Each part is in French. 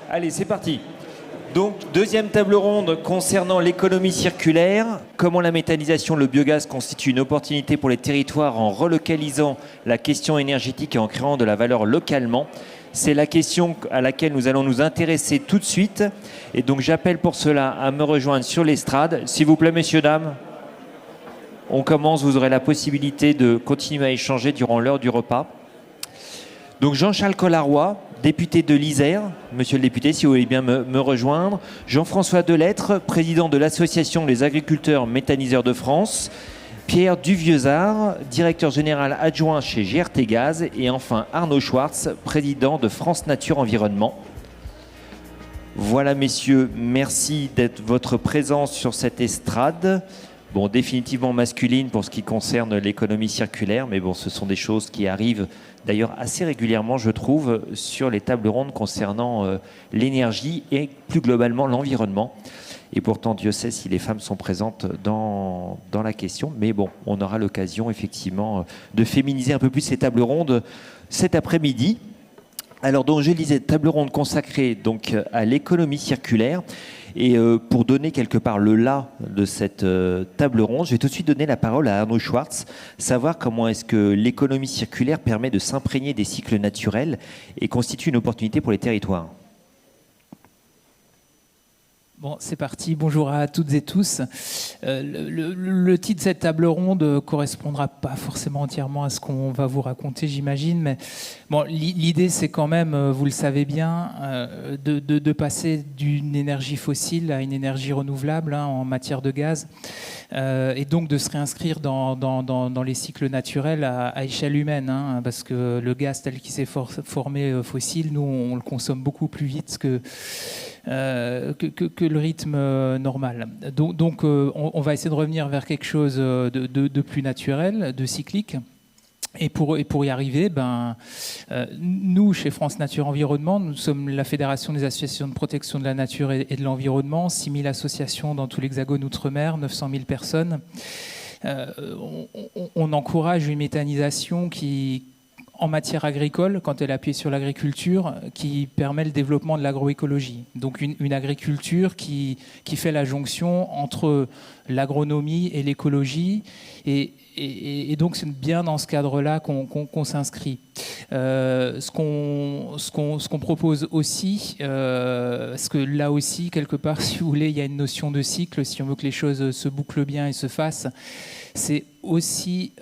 Allez, c'est parti. Donc, deuxième table ronde concernant l'économie circulaire. Comment la méthanisation, le biogaz constitue une opportunité pour les territoires en relocalisant la question énergétique et en créant de la valeur localement. C'est la question à laquelle nous allons nous intéresser tout de suite. Et donc, j'appelle pour cela à me rejoindre sur l'estrade. S'il vous plaît, messieurs, dames, on commence. Vous aurez la possibilité de continuer à échanger durant l'heure du repas. Donc, Jean-Charles Collaroy, député de l'Isère, monsieur le député, si vous voulez bien me rejoindre. Jean-François Delettre, président de l'Association des agriculteurs méthaniseurs de France. Pierre Duvieusard, directeur général adjoint chez GRT Gaz. Et enfin Arnaud Schwartz, président de France Nature Environnement. Voilà, messieurs, merci d'être votre présence sur cette estrade. Bon, définitivement masculine pour ce qui concerne l'économie circulaire, mais bon, ce sont des choses qui arrivent d'ailleurs assez régulièrement, je trouve, sur les tables rondes concernant l'énergie et plus globalement l'environnement. Et pourtant, Dieu sait si les femmes sont présentes dans la question. Mais bon, on aura l'occasion effectivement de féminiser un peu plus ces tables rondes cet après-midi. Alors, donc, je disais, table ronde consacrée donc, à l'économie circulaire. Et pour donner quelque part le là de cette table ronde, je vais tout de suite donner la parole à Arnaud Schwartz, savoir comment est-ce que l'économie circulaire permet de s'imprégner des cycles naturels et constitue une opportunité pour les territoires. Bon, c'est parti. Bonjour à toutes et tous. Le titre de cette table ronde correspondra pas forcément entièrement à ce qu'on va vous raconter, j'imagine. Mais bon, l'idée, c'est quand même, vous le savez bien, de passer d'une énergie fossile à une énergie renouvelable en matière de gaz, et donc de se réinscrire dans les cycles naturels à échelle humaine, parce que le gaz tel qu'il s'est formé fossile, nous, on le consomme beaucoup plus vite que le rythme normal. Donc on va essayer de revenir vers quelque chose de plus naturel, de cyclique. Et pour y arriver, nous, chez France Nature Environnement, nous sommes la Fédération des associations de protection de la nature et de l'environnement, 6 000 associations dans tout l'Hexagone Outre-mer, 900 000 personnes. On encourage une méthanisation en matière agricole, quand elle appuie sur l'agriculture, qui permet le développement de l'agroécologie. Donc une agriculture qui fait la jonction entre l'agronomie et l'écologie. Et donc c'est bien dans ce cadre-là qu'on s'inscrit. Ce qu'on propose aussi, parce que là aussi, quelque part, si vous voulez, il y a une notion de cycle, si on veut que les choses se bouclent bien et se fassent, c'est aussi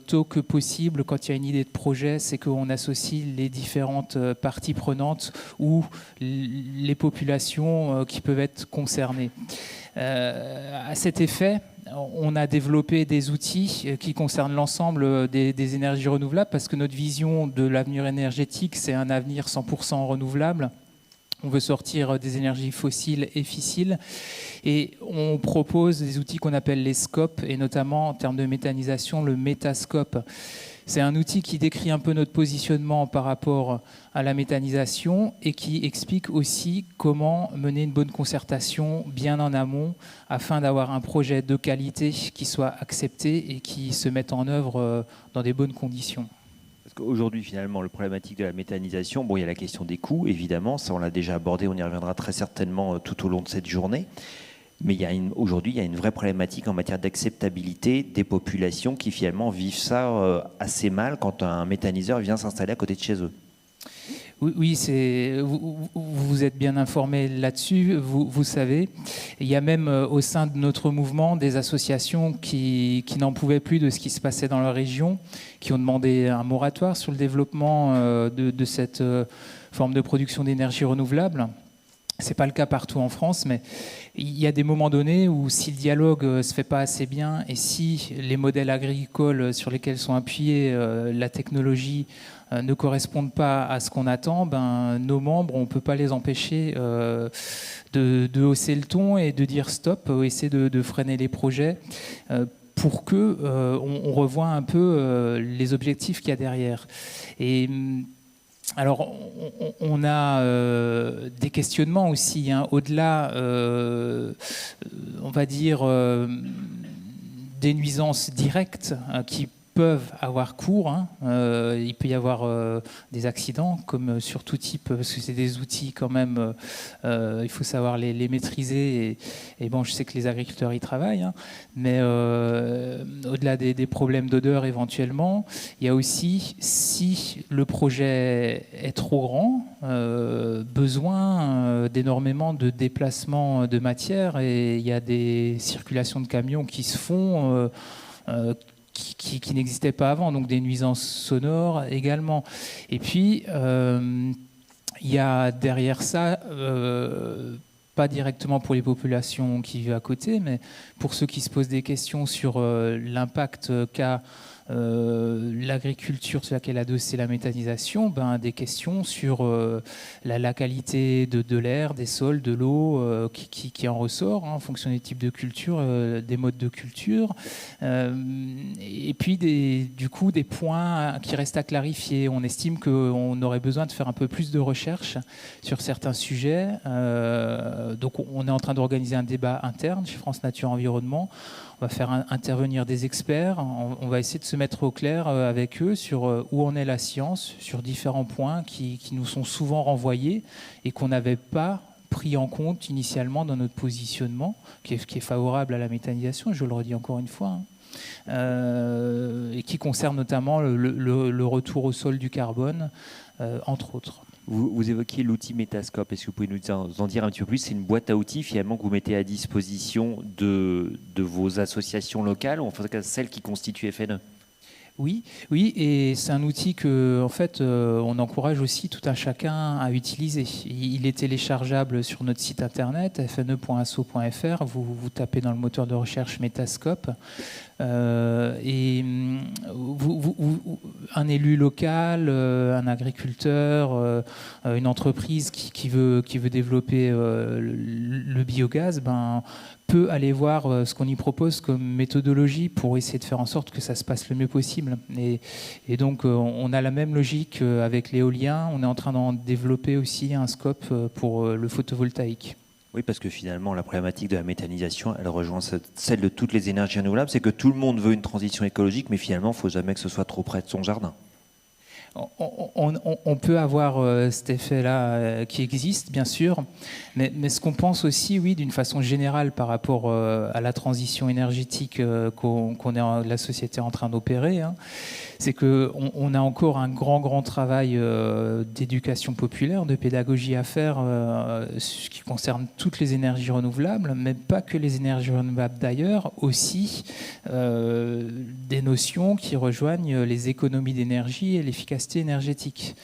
tôt que possible, quand il y a une idée de projet, c'est qu'on associe les différentes parties prenantes ou les populations qui peuvent être concernées. À cet effet, on a développé des outils qui concernent l'ensemble des énergies renouvelables, parce que notre vision de l'avenir énergétique, c'est un avenir 100% renouvelable. On veut sortir des énergies fossiles et fissiles. Et on propose des outils qu'on appelle les scopes, et notamment en termes de méthanisation, le métascope. C'est un outil qui décrit un peu notre positionnement par rapport à la méthanisation et qui explique aussi comment mener une bonne concertation bien en amont afin d'avoir un projet de qualité qui soit accepté et qui se mette en œuvre dans des bonnes conditions. Parce qu'aujourd'hui, finalement, le problématique de la méthanisation, bon, il y a la question des coûts, évidemment, ça on l'a déjà abordé, on y reviendra très certainement tout au long de cette journée. Mais aujourd'hui, il y a une vraie problématique en matière d'acceptabilité des populations qui finalement vivent ça assez mal quand un méthaniseur vient s'installer à côté de chez eux. Oui, vous êtes bien informé là-dessus, vous savez. Il y a même au sein de notre mouvement des associations qui n'en pouvaient plus de ce qui se passait dans leur région, qui ont demandé un moratoire sur le développement de cette forme de production d'énergie renouvelable. Ce n'est pas le cas partout en France, mais il y a des moments donnés où si le dialogue ne se fait pas assez bien et si les modèles agricoles sur lesquels sont appuyés la technologie ne correspondent pas à ce qu'on attend, nos membres, on ne peut pas les empêcher de hausser le ton et de dire stop, ou essayer de freiner les projets pour qu'on revoie un peu les objectifs qu'il y a derrière. Et alors, on a des questionnements aussi, au-delà, on va dire, des nuisances directes qui peuvent avoir cours. Hein. Il peut y avoir des accidents, comme sur tout type, parce que c'est des outils quand même, il faut savoir les maîtriser. Et bon, je sais que les agriculteurs y travaillent, hein, mais au-delà des problèmes d'odeur éventuellement, il y a aussi, si le projet est trop grand, besoin d'énormément de déplacements de matière, et il y a des circulations de camions qui se font qui n'existaient pas avant, donc des nuisances sonores également. Et puis, il y a derrière ça, pas directement pour les populations qui vivent à côté, mais pour ceux qui se posent des questions sur l'impact qu'a l'agriculture sur laquelle adossée la méthanisation, des questions sur la qualité de l'air, des sols, de l'eau qui en ressort, hein, en fonction des types de culture, des modes de culture. Et puis du coup des points qui restent à clarifier. On estime qu'on aurait besoin de faire un peu plus de recherche sur certains sujets. Donc on est en train d'organiser un débat interne chez France Nature Environnement. On va faire intervenir des experts, on va essayer de se mettre au clair avec eux sur où en est la science, sur différents points qui nous sont souvent renvoyés et qu'on n'avait pas pris en compte initialement dans notre positionnement, qui est favorable à la méthanisation, je le redis encore une fois, hein, et qui concerne notamment le retour au sol du carbone, entre autres. Vous évoquiez l'outil Metascope. Est-ce que vous pouvez nous en dire un petit peu plus? C'est une boîte à outils finalement que vous mettez à disposition de vos associations locales, ou en tout cas celles qui constituent FNE. Oui, et c'est un outil que, en fait, on encourage aussi tout un chacun à utiliser. Il est téléchargeable sur notre site internet fne.asso.fr. Vous tapez dans le moteur de recherche Metascope. Et un élu local, un agriculteur, une entreprise qui veut développer le biogaz, peut aller voir ce qu'on y propose comme méthodologie pour essayer de faire en sorte que ça se passe le mieux possible. Et donc, on a la même logique avec l'éolien. On est en train d'en développer aussi un scope pour le photovoltaïque. Oui, parce que finalement, la problématique de la méthanisation, elle rejoint celle de toutes les énergies renouvelables. C'est que tout le monde veut une transition écologique, mais finalement, il ne faut jamais que ce soit trop près de son jardin. On peut avoir cet effet-là qui existe, bien sûr, mais ce qu'on pense aussi, oui, d'une façon générale par rapport à la transition énergétique la société est en train d'opérer, hein, c'est qu'on a encore un grand travail d'éducation populaire, de pédagogie à faire, ce qui concerne toutes les énergies renouvelables, mais pas que les énergies renouvelables d'ailleurs, aussi des notions qui rejoignent les économies d'énergie et l'efficacité énergétique.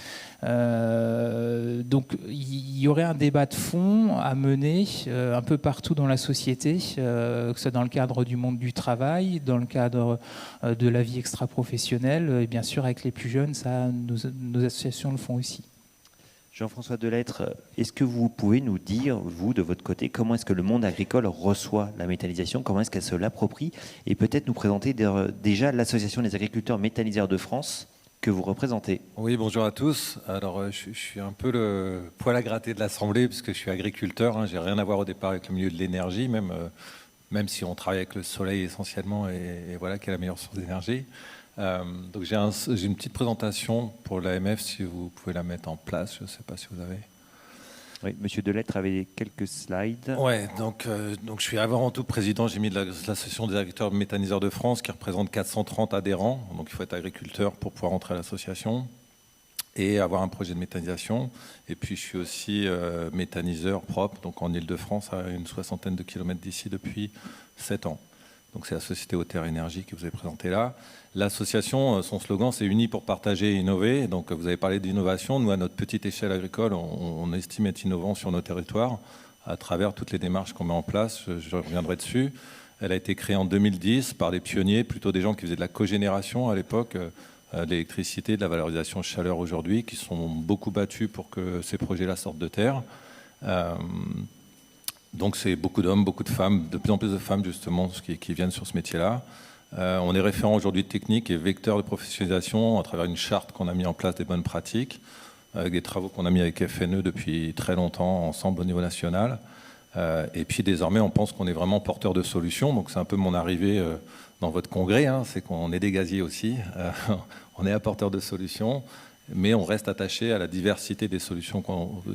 Donc il y aurait un débat de fond à mener un peu partout dans la société, que ce soit dans le cadre du monde du travail, dans le cadre de la vie extra-professionnelle, et bien sûr avec les plus jeunes, ça, nos associations le font aussi. Jean-François Delettre, est-ce que vous pouvez nous dire, vous, de votre côté, comment est-ce que le monde agricole reçoit la méthanisation, comment est-ce qu'elle se l'approprie, et peut-être nous présenter déjà l'Association des agriculteurs méthaniseurs de France, que vous représentez. Oui, bonjour à tous. Alors, je suis un peu le poil à gratter de l'Assemblée, puisque je suis agriculteur. Hein, j'ai rien à voir au départ avec le milieu de l'énergie, même si on travaille avec le soleil essentiellement, et voilà, qui est la meilleure source d'énergie. Donc, j'ai une petite présentation pour l'AMF, si vous pouvez la mettre en place. Je ne sais pas si vous avez... Oui, Monsieur Delettre avait quelques slides. Ouais, donc je suis avant tout président, j'ai mis de l'association des agriculteurs méthaniseurs de France qui représente 430 adhérents. Donc il faut être agriculteur pour pouvoir entrer à l'association et avoir un projet de méthanisation. Et puis je suis aussi méthaniseur propre, donc en Île-de-France, à une 60aine de kilomètres d'ici depuis 7 ans. Donc c'est la société Auterre Énergie que vous avez présentée là. L'association, son slogan, c'est « Unis pour partager et innover ». Donc vous avez parlé d'innovation. Nous, à notre petite échelle agricole, on estime être innovant sur nos territoires à travers toutes les démarches qu'on met en place. Je reviendrai dessus. Elle a été créée en 2010 par des pionniers, plutôt des gens qui faisaient de la cogénération à l'époque, de l'électricité, de la valorisation chaleur aujourd'hui, qui sont beaucoup battus pour que ces projets-là sortent de terre. Donc c'est beaucoup d'hommes, beaucoup de femmes, de plus en plus de femmes justement qui viennent sur ce métier-là. On est référent aujourd'hui technique et vecteur de professionnalisation à travers une charte qu'on a mis en place des bonnes pratiques, avec des travaux qu'on a mis avec FNE depuis très longtemps ensemble au niveau national. Et puis désormais, on pense qu'on est vraiment porteur de solutions. Donc c'est un peu mon arrivée dans votre congrès, hein, c'est qu'on est des gaziers aussi. On est apporteur de solutions, mais on reste attaché à la diversité des solutions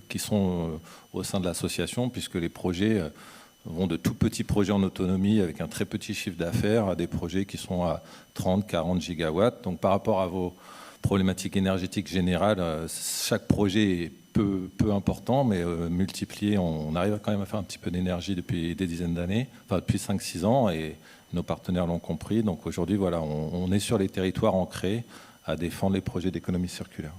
qui sont au sein de l'association, puisque les projets vont de tout petits projets en autonomie avec un très petit chiffre d'affaires à des projets qui sont à 30, 40 gigawatts. Donc par rapport à vos problématiques énergétiques générales, chaque projet est peu important, mais multiplié, on arrive quand même à faire un petit peu d'énergie depuis des dizaines d'années, enfin depuis 5-6 ans, et nos partenaires l'ont compris. Donc aujourd'hui, voilà, on est sur les territoires ancrés à défendre les projets d'économie circulaire.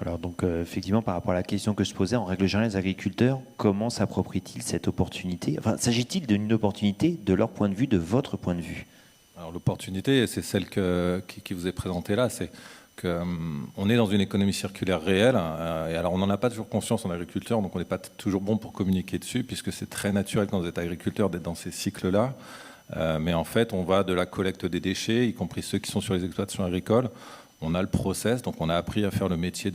Alors donc effectivement, par rapport à la question que je posais, en règle générale, les agriculteurs, comment s'approprient-ils cette opportunité? Enfin, s'agit-il d'une opportunité de leur point de vue, de votre point de vue? Alors l'opportunité, c'est celle qui vous est présentée là, c'est qu'on est dans une économie circulaire réelle, et alors on n'en a pas toujours conscience en agriculteur, donc on n'est pas toujours bon pour communiquer dessus, puisque c'est très naturel quand vous êtes agriculteur d'être dans ces cycles-là. Mais en fait, on va de la collecte des déchets, y compris ceux qui sont sur les exploitations agricoles. On a le process, donc on a appris à faire le métier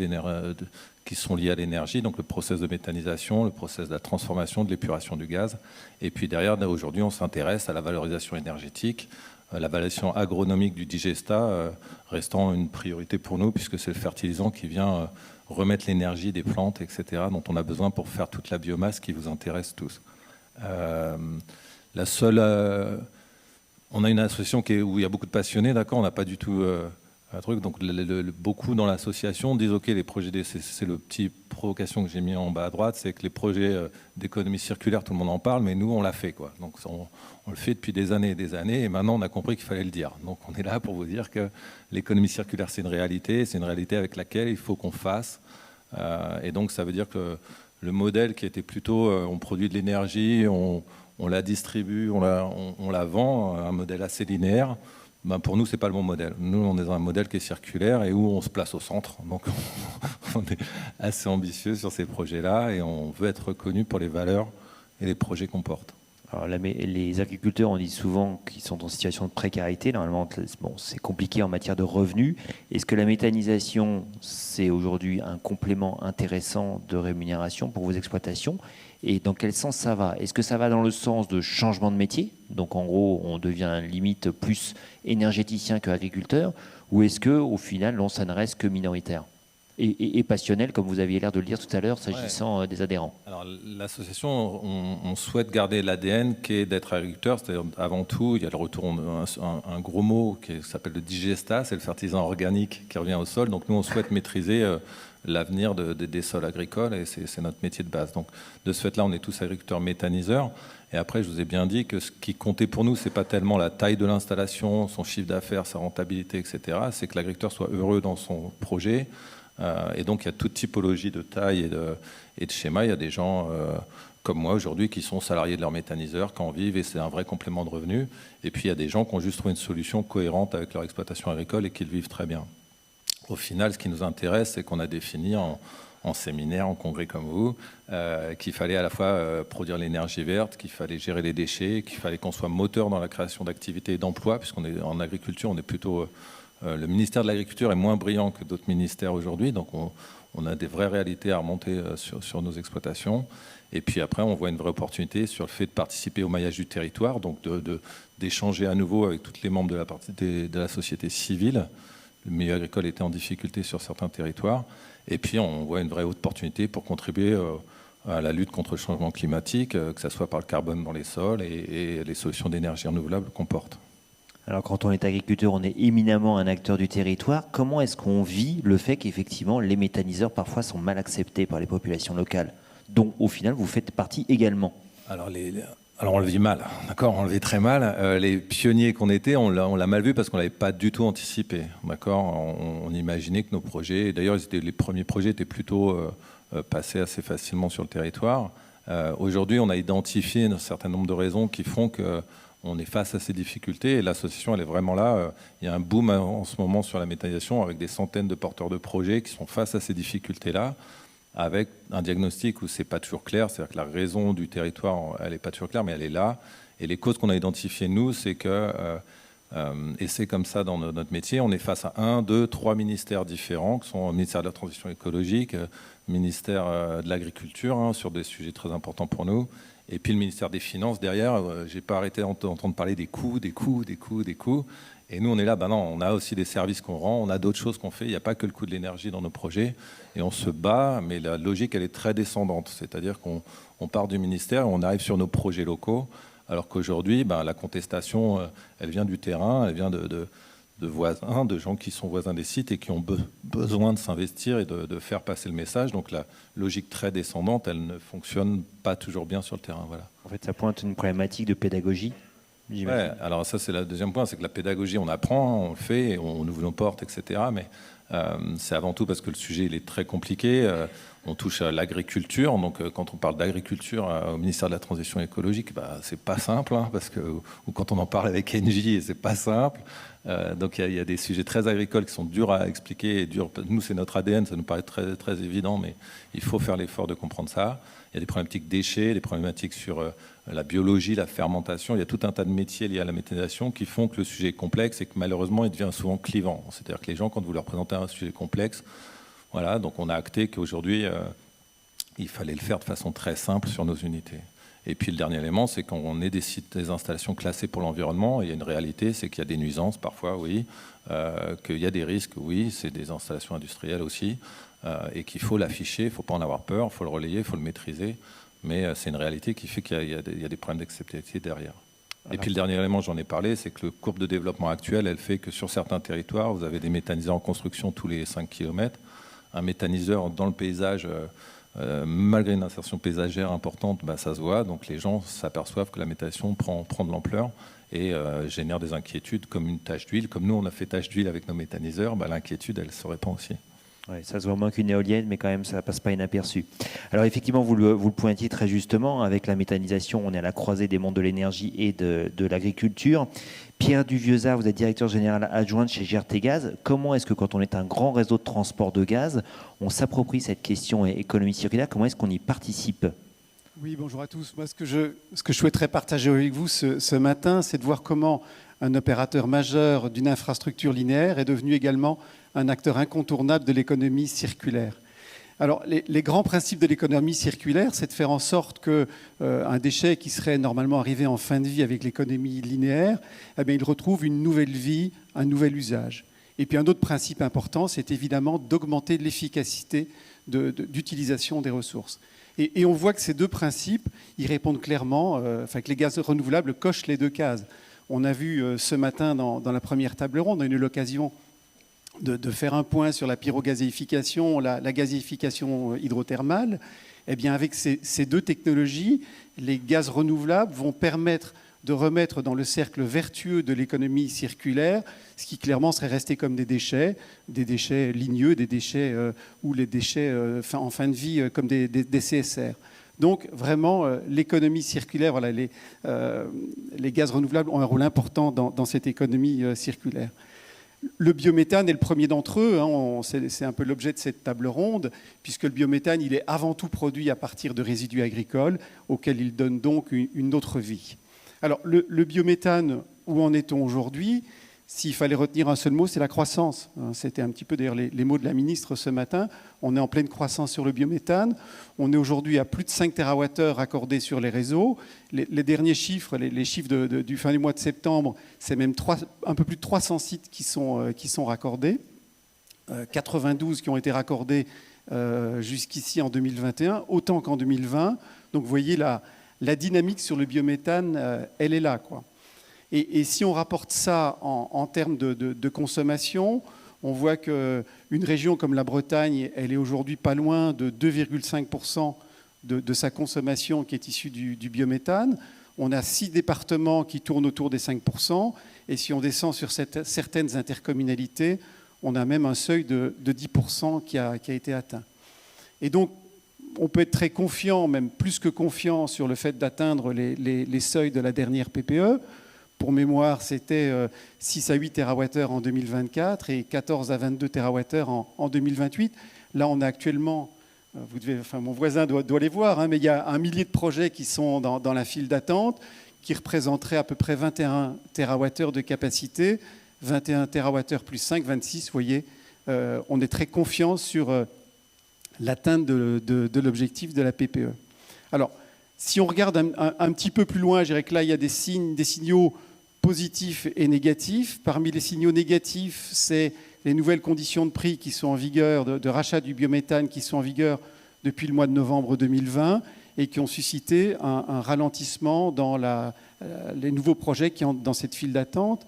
qui sont liés à l'énergie, donc le process de méthanisation, le process de la transformation, de l'épuration du gaz. Et puis derrière, aujourd'hui, on s'intéresse à la valorisation énergétique, la valorisation agronomique du digesta restant une priorité pour nous, puisque c'est le fertilisant qui vient remettre l'énergie des plantes, etc., dont on a besoin pour faire toute la biomasse qui vous intéresse tous. On a une association où il y a beaucoup de passionnés, d'accord, on n'a pas du tout un truc, donc beaucoup dans l'association disent ok, les projets, c'est le petit provocation que j'ai mis en bas à droite, c'est que les projets d'économie circulaire, tout le monde en parle, mais nous on l'a fait, quoi. Donc on le fait depuis des années, et maintenant on a compris qu'il fallait le dire. Donc on est là pour vous dire que l'économie circulaire c'est une réalité avec laquelle il faut qu'on fasse, et donc ça veut dire que le modèle qui était plutôt on produit de l'énergie, on la distribue, on la vend, un modèle assez linéaire. Ben pour nous, ce n'est pas le bon modèle. Nous, on est dans un modèle qui est circulaire et où on se place au centre. Donc, on est assez ambitieux sur ces projets-là et on veut être reconnu pour les valeurs et les projets qu'on porte. Alors, les agriculteurs, on dit souvent qu'ils sont en situation de précarité. Normalement, bon, c'est compliqué en matière de revenus. Est-ce que la méthanisation, c'est aujourd'hui un complément intéressant de rémunération pour vos exploitations? Et dans quel sens ça va? Est-ce que ça va dans le sens de changement de métier? Donc en gros, on devient limite plus énergéticien qu'agriculteur? Ou est-ce qu'au final, non, ça ne reste que minoritaire et passionnel, comme vous aviez l'air de le dire tout à l'heure, s'agissant des adhérents? Alors l'association, on souhaite garder l'ADN qui est d'être agriculteur. C'est-à-dire, avant tout, il y a le retour, un gros mot qui s'appelle le digesta, c'est le fertilisant organique qui revient au sol. Donc nous, on souhaite maîtriser l'avenir des sols agricoles et c'est notre métier de base. Donc de ce fait-là, on est tous agriculteurs méthaniseurs. Et après, je vous ai bien dit que ce qui comptait pour nous, c'est pas tellement la taille de l'installation, son chiffre d'affaires, sa rentabilité, etc. C'est que l'agriculteur soit heureux dans son projet. Et donc il y a toute typologie de taille et de schéma. Il y a des gens comme moi aujourd'hui qui sont salariés de leur méthaniseur, qui en vivent et c'est un vrai complément de revenus. Et puis il y a des gens qui ont juste trouvé une solution cohérente avec leur exploitation agricole et qui le vivent très bien. Au final, ce qui nous intéresse, c'est qu'on a défini en séminaire, en congrès comme vous, qu'il fallait à la fois produire l'énergie verte, qu'il fallait gérer les déchets, qu'il fallait qu'on soit moteur dans la création d'activités et d'emplois, puisqu'on est en agriculture, on est plutôt... le ministère de l'Agriculture est moins brillant que d'autres ministères aujourd'hui, donc on a des vraies réalités à remonter sur nos exploitations. Et puis après, on voit une vraie opportunité sur le fait de participer au maillage du territoire, donc d'échanger à nouveau avec tous les membres de la société civile. Le milieu agricole était en difficulté sur certains territoires. Et puis, on voit une vraie opportunité pour contribuer à la lutte contre le changement climatique, que ce soit par le carbone dans les sols et les solutions d'énergie renouvelable qu'on porte. Alors, quand on est agriculteur, on est éminemment un acteur du territoire. Comment est-ce qu'on vit le fait qu'effectivement, les méthaniseurs, parfois, sont mal acceptés par les populations locales, dont, au final, vous faites partie également? Alors on le vit mal, d'accord, on le vit très mal. Les pionniers qu'on était, on l'a mal vu parce qu'on l'avait pas du tout anticipé, d'accord. On imaginait que nos projets, d'ailleurs les premiers projets étaient plutôt passés assez facilement sur le territoire. Aujourd'hui, on a identifié un certain nombre de raisons qui font qu'on est face à ces difficultés et l'association, elle est vraiment là. Il y a un boom en ce moment sur la méthanisation avec des centaines de porteurs de projets qui sont face à ces difficultés-là, avec un diagnostic où c'est pas toujours clair, c'est-à-dire que la raison du territoire, elle n'est pas toujours claire, mais elle est là. Et les causes qu'on a identifiées, nous, c'est que, et c'est comme ça dans notre métier, on est face à 1, 2, 3 ministères différents, qui sont le ministère de la Transition écologique, ministère de l'Agriculture, sur des sujets très importants pour nous, Et puis le ministère des Finances, derrière, j'ai pas arrêté d'entendre parler des coûts. Et nous, on est là, ben non, on a aussi des services qu'on rend, on a d'autres choses qu'on fait. Il n'y a pas que le coût de l'énergie dans nos projets. Et on se bat, mais la logique, elle est très descendante. C'est-à-dire qu'on part du ministère et on arrive sur nos projets locaux. Alors qu'aujourd'hui, ben, la contestation, elle vient du terrain, elle vient de voisins, de gens qui sont voisins des sites et qui ont besoin de s'investir et de faire passer le message. Donc la logique très descendante, elle ne fonctionne pas toujours bien sur le terrain. Voilà. En fait, ça pointe une problématique de pédagogie. Ouais, alors ça c'est le deuxième point, c'est que la pédagogie, on apprend, on le fait, on ouvre nos portes, etc. Mais c'est avant tout parce que le sujet il est très compliqué. On touche à l'agriculture, donc quand on parle d'agriculture au ministère de la Transition écologique, bah, c'est pas simple, hein, parce que ou quand on en parle avec Engie, c'est pas simple. Donc il y a des sujets très agricoles qui sont durs à expliquer et durs. Nous c'est notre ADN, ça nous paraît très très évident, mais il faut faire l'effort de comprendre ça. Il y a des problématiques déchets, des problématiques sur la biologie, la fermentation. Il y a tout un tas de métiers liés à la méthanisation qui font que le sujet est complexe et que malheureusement, il devient souvent clivant. C'est-à-dire que les gens, quand vous leur présentez un sujet complexe, voilà, donc on a acté qu'aujourd'hui, il fallait le faire de façon très simple sur nos unités. Et puis le dernier élément, c'est quand on est des installations classées pour l'environnement, il y a une réalité, c'est qu'il y a des nuisances parfois, oui, qu'il y a des risques, oui, c'est des installations industrielles aussi, et qu'il faut l'afficher, il ne faut pas en avoir peur, il faut le relayer, il faut le maîtriser. Mais c'est une réalité qui fait qu'il y a des problèmes d'acceptabilité derrière. Voilà. Et puis le dernier élément, j'en ai parlé, c'est que la courbe de développement actuelle, elle fait que sur certains territoires, vous avez des méthaniseurs en construction tous les 5 km. Un méthaniseur dans le paysage, malgré une insertion paysagère importante, bah, ça se voit. Donc les gens s'aperçoivent que la méthanisation prend de l'ampleur et génère des inquiétudes comme une tache d'huile. Comme nous, on a fait tache d'huile avec nos méthaniseurs, bah, l'inquiétude, elle se répand aussi. Ouais, ça se voit moins qu'une éolienne, mais quand même, ça ne passe pas inaperçu. Alors effectivement, vous le pointiez très justement, avec la méthanisation, on est à la croisée des mondes de l'énergie et de l'agriculture. Pierre Duvieuza, vous êtes directeur général adjoint chez GRT Gaz. Comment est-ce que quand on est un grand réseau de transport de gaz, on s'approprie cette question économie circulaire? Comment est-ce qu'on y participe? Oui, bonjour à tous. Moi, ce que je souhaiterais partager avec vous ce matin, c'est de voir comment un opérateur majeur d'une infrastructure linéaire est devenu également un acteur incontournable de l'économie circulaire. Alors, les grands principes de l'économie circulaire, c'est de faire en sorte qu'un déchet qui serait normalement arrivé en fin de vie avec l'économie linéaire, eh bien, il retrouve une nouvelle vie, un nouvel usage. Et puis un autre principe important, c'est évidemment d'augmenter l'efficacité d'utilisation des ressources. Et on voit que ces deux principes, ils répondent clairement, que les gaz renouvelables cochent les deux cases. On a vu ce matin dans la première table ronde, on a eu l'occasion de faire un point sur la pyrogazéification, la gazéification hydrothermale. Eh bien, avec ces deux technologies, les gaz renouvelables vont permettre de remettre dans le cercle vertueux de l'économie circulaire, ce qui clairement serait resté comme des déchets ligneux, des déchets ou les déchets en fin de vie comme des CSR. Donc vraiment, l'économie circulaire, voilà, les gaz renouvelables ont un rôle important dans cette économie circulaire. Le biométhane est le premier d'entre eux, hein, c'est un peu l'objet de cette table ronde, puisque le biométhane, il est avant tout produit à partir de résidus agricoles, auxquels il donne donc une autre vie. Alors, le biométhane, où en est-on aujourd'hui? S'il fallait retenir un seul mot, c'est la croissance. C'était un petit peu d'ailleurs les mots de la ministre ce matin. On est en pleine croissance sur le biométhane. On est aujourd'hui à plus de 5 TWh raccordés sur les réseaux. Les derniers chiffres, les chiffres du fin du mois de septembre, c'est même un peu plus de 300 sites qui sont raccordés. 92 qui ont été raccordés jusqu'ici en 2021, autant qu'en 2020. Donc vous voyez, la dynamique sur le biométhane, elle est là, quoi. Et si on rapporte ça en termes de consommation, on voit qu'une région comme la Bretagne, elle est aujourd'hui pas loin de 2,5% de sa consommation qui est issue du biométhane. On a 6 départements qui tournent autour des 5%. Et si on descend sur certaines intercommunalités, on a même un seuil de 10% qui a été atteint. Et donc, on peut être très confiant, même plus que confiant, sur le fait d'atteindre les seuils de la dernière PPE. Pour mémoire, c'était 6 à 8 TWh en 2024 et 14 à 22 TWh en 2028. Là, on a actuellement, mon voisin doit les voir, hein, mais il y a 1 millier de projets qui sont dans la file d'attente, qui représenteraient à peu près 21 TWh de capacité. 21 TWh plus 5, 26, vous voyez, on est très confiant sur l'atteinte de l'objectif de la PPE. Alors, Si on regarde un petit peu plus loin, je dirais que là, il y a des signaux positifs et négatifs. Parmi les signaux négatifs, c'est les nouvelles conditions de prix qui sont en vigueur, de rachat du biométhane qui sont en vigueur depuis le mois de novembre 2020 et qui ont suscité un ralentissement dans les nouveaux projets qui entrent dans cette file d'attente.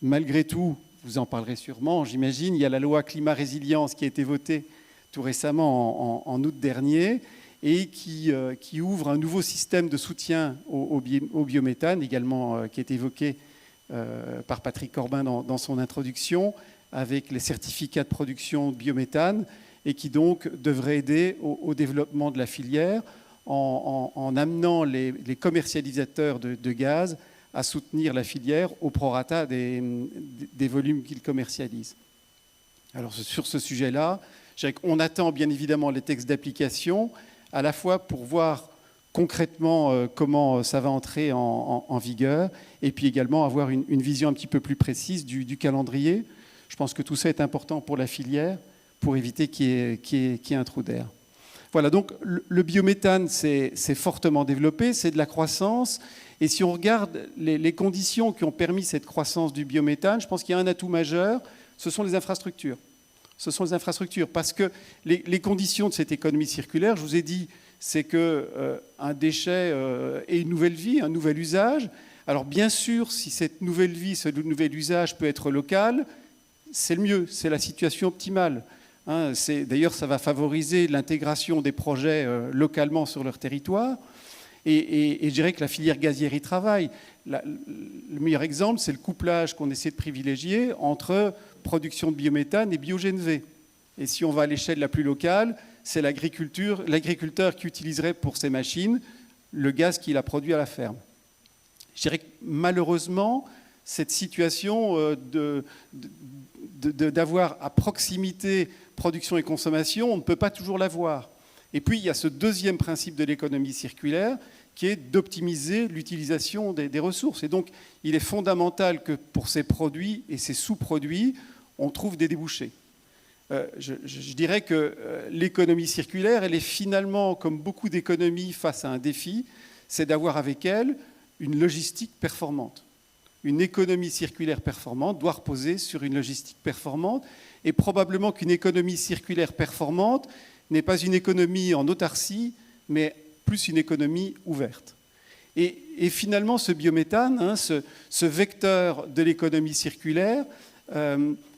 Malgré tout, vous en parlerez sûrement, j'imagine, il y a la loi climat résilience qui a été votée tout récemment en août dernier et qui ouvre un nouveau système de soutien au biométhane, également qui est évoqué par Patrick Corbin dans son introduction, avec les certificats de production de biométhane, et qui donc devrait aider au développement de la filière en amenant les commercialisateurs de gaz à soutenir la filière au prorata des volumes qu'ils commercialisent. Alors sur ce sujet-là, je dirais qu'on attend bien évidemment les textes d'application, à la fois pour voir concrètement comment ça va entrer en vigueur, et puis également avoir une vision un petit peu plus précise du calendrier. Je pense que tout ça est important pour la filière, pour éviter qu'il y ait un trou d'air. Voilà, donc le biométhane, c'est fortement développé, c'est de la croissance. Et si on regarde les conditions qui ont permis cette croissance du biométhane, je pense qu'il y a un atout majeur, ce sont les infrastructures. Ce sont les infrastructures, parce que les conditions de cette économie circulaire, je vous ai dit, c'est qu'un déchet ait une nouvelle vie, un nouvel usage. Alors bien sûr, si cette nouvelle vie, ce nouvel usage peut être local, c'est le mieux, c'est la situation optimale. D'ailleurs, ça va favoriser l'intégration des projets localement sur leur territoire. Et je dirais que la filière gazière y travaille. Le meilleur exemple, c'est le couplage qu'on essaie de privilégier entre production de biométhane et biogène V. Et si on va à l'échelle la plus locale, c'est l'agriculteur qui utiliserait pour ses machines le gaz qu'il a produit à la ferme. Je dirais que malheureusement, cette situation d'avoir à proximité production et consommation, on ne peut pas toujours l'avoir. Et puis, il y a ce deuxième principe de l'économie circulaire qui est d'optimiser l'utilisation des ressources. Et donc, il est fondamental que pour ces produits et ces sous-produits, on trouve des débouchés. Je dirais que l'économie circulaire, elle est finalement, comme beaucoup d'économies, face à un défi, c'est d'avoir avec elle une logistique performante. Une économie circulaire performante doit reposer sur une logistique performante, et probablement qu'une économie circulaire performante n'est pas une économie en autarcie, mais plus une économie ouverte. Et finalement, ce biométhane, ce vecteur de l'économie circulaire,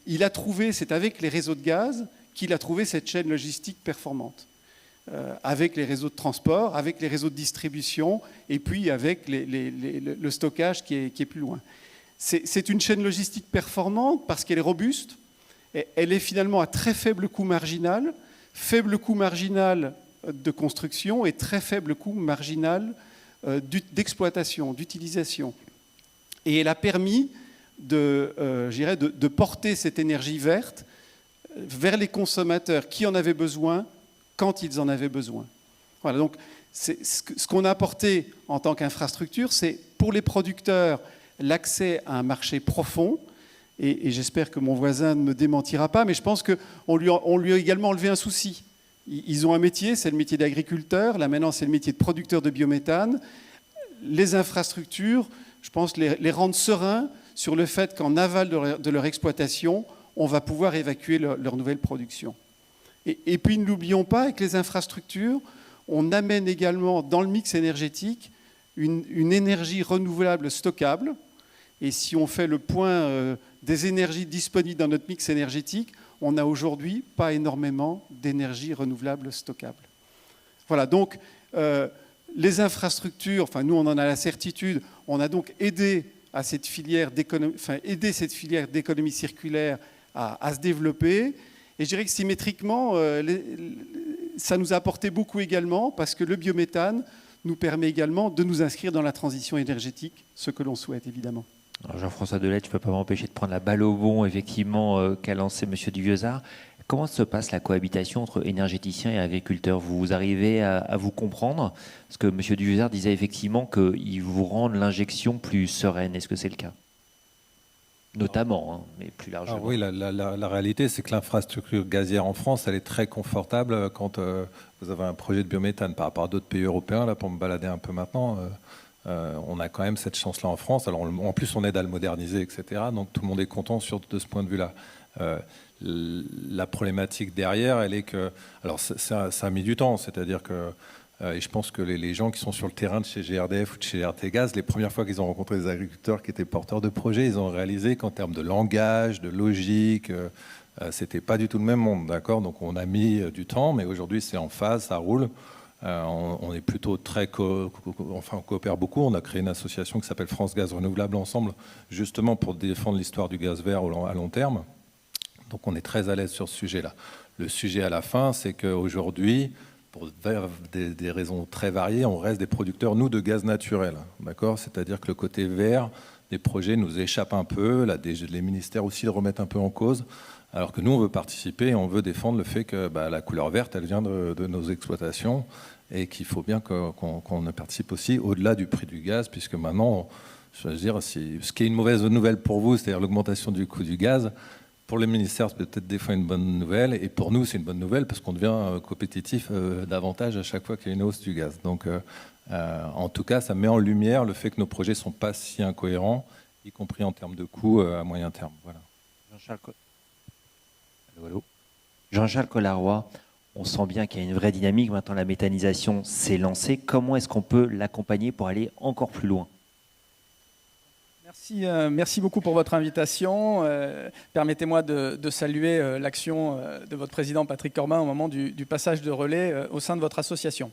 il a trouvé, c'est avec les réseaux de gaz qu'il a trouvé cette chaîne logistique performante, avec les réseaux de transport, avec les réseaux de distribution, et puis avec le stockage qui est plus loin. C'est une chaîne logistique performante parce qu'elle est robuste, elle est finalement à très faible coût marginal de construction et très faible coût marginal d'exploitation, d'utilisation. Et elle a permis de porter cette énergie verte vers les consommateurs qui en avaient besoin quand ils en avaient besoin. Voilà, donc ce qu'on a apporté en tant qu'infrastructure, c'est pour les producteurs l'accès à un marché profond. Et j'espère que mon voisin ne me démentira pas, mais je pense qu'on lui a également enlevé un souci. Ils ont un métier, c'est le métier d'agriculteur. Là, maintenant, c'est le métier de producteur de biométhane. Les infrastructures, je pense, les rendent sereins sur le fait qu'en aval de leur exploitation, on va pouvoir évacuer leur nouvelle production. Et puis, ne l'oublions pas, avec les infrastructures, on amène également dans le mix énergétique une énergie renouvelable stockable. Et si on fait le point des énergies disponibles dans notre mix énergétique, on n'a aujourd'hui pas énormément d'énergie renouvelable stockable. Voilà, donc les infrastructures, enfin nous on en a la certitude, on a donc aidé cette filière d'économie circulaire à se développer. Et je dirais que symétriquement, ça nous a apporté beaucoup également, parce que le biométhane nous permet également de nous inscrire dans la transition énergétique, ce que l'on souhaite évidemment. Alors Jean-François Delette, je ne peux pas m'empêcher de prendre la balle au bond, effectivement, qu'a lancé M. Duvieusart. Comment se passe la cohabitation entre énergéticiens et agriculteurs? Vous arrivez à vous comprendre? Parce que M. Duvieusart disait effectivement qu'il vous rend l'injection plus sereine. Est-ce que c'est le cas? notamment, hein, mais plus largement. Oui, la réalité, c'est que l'infrastructure gazière en France, elle est très confortable quand vous avez un projet de biométhane par rapport à d'autres pays européens. Là, pour me balader un peu maintenant, on a quand même cette chance-là en France. Alors, en plus, on aide à le moderniser, etc. Donc, tout le monde est content de ce point de vue-là. La problématique derrière, elle est que... Alors, ça a mis du temps, c'est-à-dire que... et je pense que les gens qui sont sur le terrain de chez GRDF ou de chez RT Gaz, les premières fois qu'ils ont rencontré des agriculteurs qui étaient porteurs de projets, ils ont réalisé qu'en termes de langage, de logique, c'était pas du tout le même monde, d'accord ? Donc on a mis du temps, mais aujourd'hui c'est en phase, ça roule. On est plutôt on coopère beaucoup. On a créé une association qui s'appelle France Gaz Renouvelable ensemble, justement pour défendre l'histoire du gaz vert à long terme. Donc on est très à l'aise sur ce sujet-là. Le sujet à la fin, c'est qu'aujourd'hui, pour des raisons très variées, on reste des producteurs, nous, de gaz naturel. D'accord ? C'est-à-dire que le côté vert des projets nous échappe un peu, les ministères aussi le remettent un peu en cause, alors que nous, on veut participer et on veut défendre le fait que la couleur verte, elle vient de nos exploitations et qu'il faut bien qu'on participe aussi au-delà du prix du gaz, puisque maintenant, je veux dire, ce qui est une mauvaise nouvelle pour vous, c'est-à-dire l'augmentation du coût du gaz, pour les ministères, c'est peut-être des fois une bonne nouvelle, et pour nous, c'est une bonne nouvelle parce qu'on devient compétitif davantage à chaque fois qu'il y a une hausse du gaz. Donc, en tout cas, ça met en lumière le fait que nos projets ne sont pas si incohérents, y compris en termes de coûts à moyen terme. Voilà. Jean-Charles Collaroy, on sent bien qu'il y a une vraie dynamique. Maintenant, la méthanisation s'est lancée. Comment est-ce qu'on peut l'accompagner pour aller encore plus loin ? Merci beaucoup pour votre invitation. Permettez-moi de saluer l'action de votre président Patrick Corbin au moment du passage de relais au sein de votre association.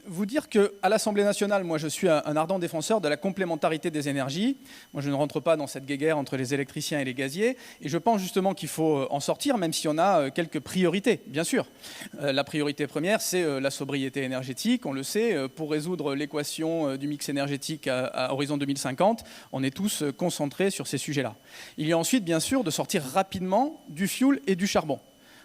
Vous dire qu'à l'Assemblée nationale, moi je suis un ardent défenseur de la complémentarité des énergies. Moi je ne rentre pas dans cette guéguerre entre les électriciens et les gaziers, et je pense justement qu'il faut en sortir, même si on a quelques priorités, bien sûr. La priorité première, c'est la sobriété énergétique. On le sait, pour résoudre l'équation du mix énergétique à horizon 2050, on est tous concentrés sur ces sujets-là. Il y a ensuite, bien sûr, de sortir rapidement du fioul et du charbon.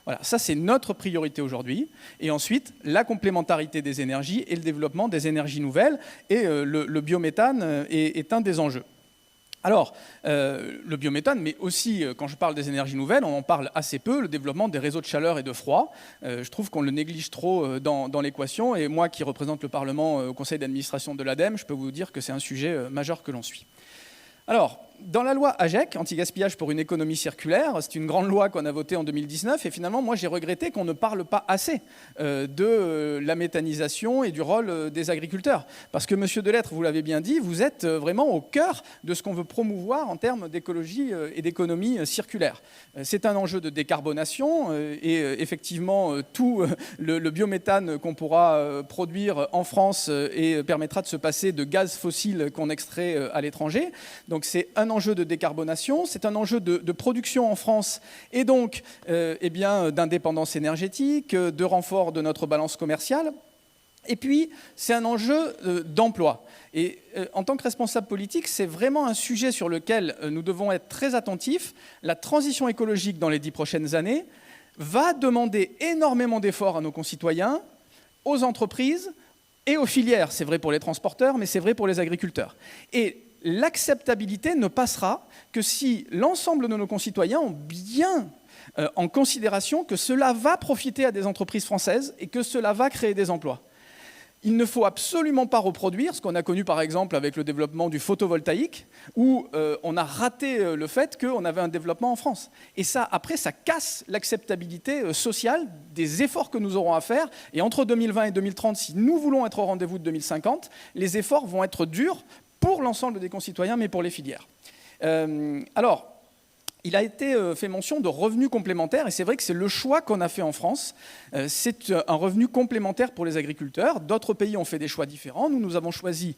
Voilà, ça c'est notre priorité aujourd'hui. Et ensuite, la complémentarité des énergies et le développement des énergies nouvelles. Et le biométhane est un des enjeux. Alors, le biométhane, mais aussi, quand je parle des énergies nouvelles, on en parle assez peu, le développement des réseaux de chaleur et de froid. Je trouve qu'on le néglige trop dans l'équation. Et moi qui représente le Parlement au conseil d'administration de l'ADEME, je peux vous dire que c'est un sujet majeur que l'on suit. Alors, dans la loi AGEC, anti-gaspillage pour une économie circulaire, c'est une grande loi qu'on a votée en 2019, et finalement, moi, j'ai regretté qu'on ne parle pas assez de la méthanisation et du rôle des agriculteurs. Parce que, monsieur Delettre, vous l'avez bien dit, vous êtes vraiment au cœur de ce qu'on veut promouvoir en termes d'écologie et d'économie circulaire. C'est un enjeu de décarbonation, et effectivement, tout le biométhane qu'on pourra produire en France et permettra de se passer de gaz fossile qu'on extrait à l'étranger. Donc, c'est un enjeu de décarbonation, c'est un enjeu de production en France et donc d'indépendance énergétique, de renfort de notre balance commerciale. Et puis, c'est un enjeu d'emploi. Et en tant que responsable politique, c'est vraiment un sujet sur lequel nous devons être très attentifs. La transition écologique dans les 10 prochaines années va demander énormément d'efforts à nos concitoyens, aux entreprises et aux filières. C'est vrai pour les transporteurs, mais c'est vrai pour les agriculteurs. Et l'acceptabilité ne passera que si l'ensemble de nos concitoyens ont bien en considération que cela va profiter à des entreprises françaises et que cela va créer des emplois. Il ne faut absolument pas reproduire ce qu'on a connu par exemple avec le développement du photovoltaïque, où on a raté le fait qu'on avait un développement en France. Et ça, après, ça casse l'acceptabilité sociale des efforts que nous aurons à faire. Et entre 2020 et 2030, si nous voulons être au rendez-vous de 2050, les efforts vont être durs pour l'ensemble des concitoyens, mais pour les filières. Alors, il a été fait mention de revenus complémentaires, et c'est vrai que c'est le choix qu'on a fait en France. C'est un revenu complémentaire pour les agriculteurs. D'autres pays ont fait des choix différents. Nous avons choisi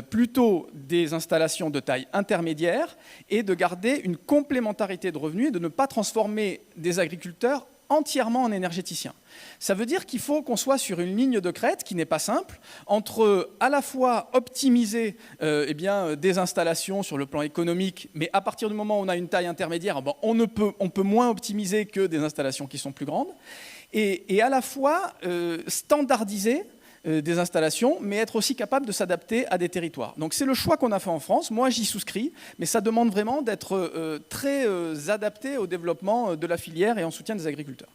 plutôt des installations de taille intermédiaire et de garder une complémentarité de revenus et de ne pas transformer des agriculteurs entièrement en énergéticiens. Ça veut dire qu'il faut qu'on soit sur une ligne de crête qui n'est pas simple, entre à la fois optimiser des installations sur le plan économique, mais à partir du moment où on a une taille intermédiaire, on peut moins optimiser que des installations qui sont plus grandes, et à la fois standardiser des installations, mais être aussi capable de s'adapter à des territoires. Donc c'est le choix qu'on a fait en France. Moi, j'y souscris, mais ça demande vraiment d'être très adapté au développement de la filière et en soutien des agriculteurs.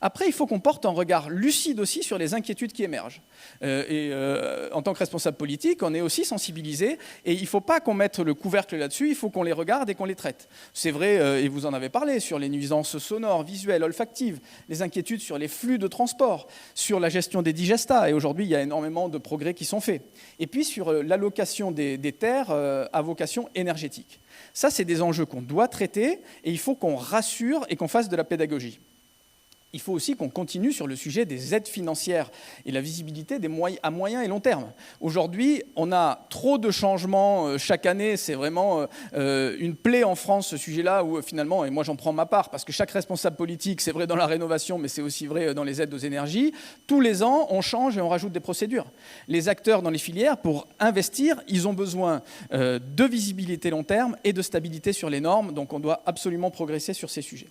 Après, il faut qu'on porte un regard lucide aussi sur les inquiétudes qui émergent. En tant que responsable politique, on est aussi sensibilisé et il ne faut pas qu'on mette le couvercle là-dessus, il faut qu'on les regarde et qu'on les traite. C'est vrai, et vous en avez parlé, sur les nuisances sonores, visuelles, olfactives, les inquiétudes sur les flux de transport, sur la gestion des digestats, et aujourd'hui, il y a énormément de progrès qui sont faits. Et puis sur l'allocation des terres à vocation énergétique. Ça, c'est des enjeux qu'on doit traiter et il faut qu'on rassure et qu'on fasse de la pédagogie. Il faut aussi qu'on continue sur le sujet des aides financières et la visibilité des à moyen et long terme. Aujourd'hui, on a trop de changements chaque année. C'est vraiment une plaie en France, ce sujet-là, où finalement, et moi j'en prends ma part, parce que chaque responsable politique, c'est vrai dans la rénovation, mais c'est aussi vrai dans les aides aux énergies, tous les ans, on change et on rajoute des procédures. Les acteurs dans les filières, pour investir, ils ont besoin de visibilité long terme et de stabilité sur les normes. Donc on doit absolument progresser sur ces sujets.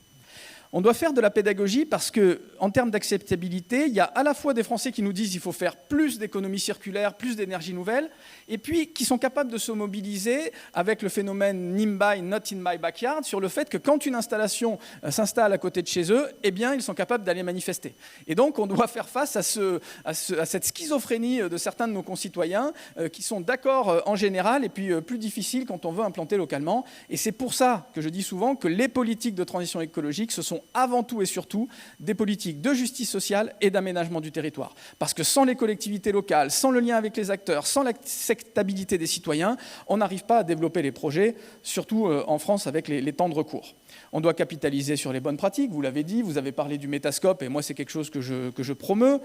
On doit faire de la pédagogie parce qu'en termes d'acceptabilité, il y a à la fois des Français qui nous disent qu'il faut faire plus d'économie circulaire, plus d'énergie nouvelle, et puis qui sont capables de se mobiliser avec le phénomène NIMBY, Not in my backyard, sur le fait que quand une installation s'installe à côté de chez eux, eh bien, ils sont capables d'aller manifester. Et donc, on doit faire face à cette schizophrénie de certains de nos concitoyens qui sont d'accord en général et puis plus difficiles quand on veut implanter localement. Et c'est pour ça que je dis souvent que les politiques de transition écologique, ce sont avant tout et surtout des politiques de justice sociale et d'aménagement du territoire. Parce que sans les collectivités locales, sans le lien avec les acteurs, sans l'acceptabilité des citoyens, on n'arrive pas à développer les projets, surtout en France avec les temps de recours. On doit capitaliser sur les bonnes pratiques, vous l'avez dit, vous avez parlé du métascope, et moi c'est quelque chose que je promeus.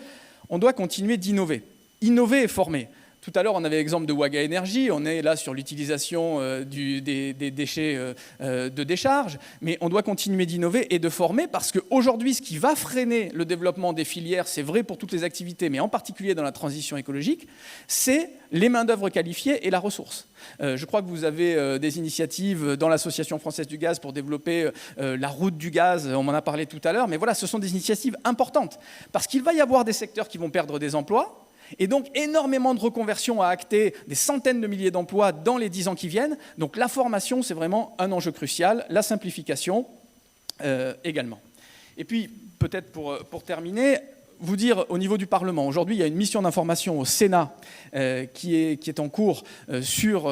On doit continuer d'innover. Innover et former. Tout à l'heure, on avait l'exemple de Waga Énergie. On est là sur l'utilisation des déchets de décharge. Mais on doit continuer d'innover et de former parce qu'aujourd'hui, ce qui va freiner le développement des filières, c'est vrai pour toutes les activités, mais en particulier dans la transition écologique, c'est les main-d'œuvre qualifiées et la ressource. Je crois que vous avez des initiatives dans l'Association française du gaz pour développer la route du gaz. On m'en a parlé tout à l'heure. Mais voilà, ce sont des initiatives importantes parce qu'il va y avoir des secteurs qui vont perdre des emplois. Et donc énormément de reconversions à acter, des centaines de milliers d'emplois dans les 10 ans qui viennent. Donc la formation, c'est vraiment un enjeu crucial, la simplification également. Et puis, peut-être pour terminer, vous dire au niveau du Parlement, aujourd'hui il y a une mission d'information au Sénat qui est en cours sur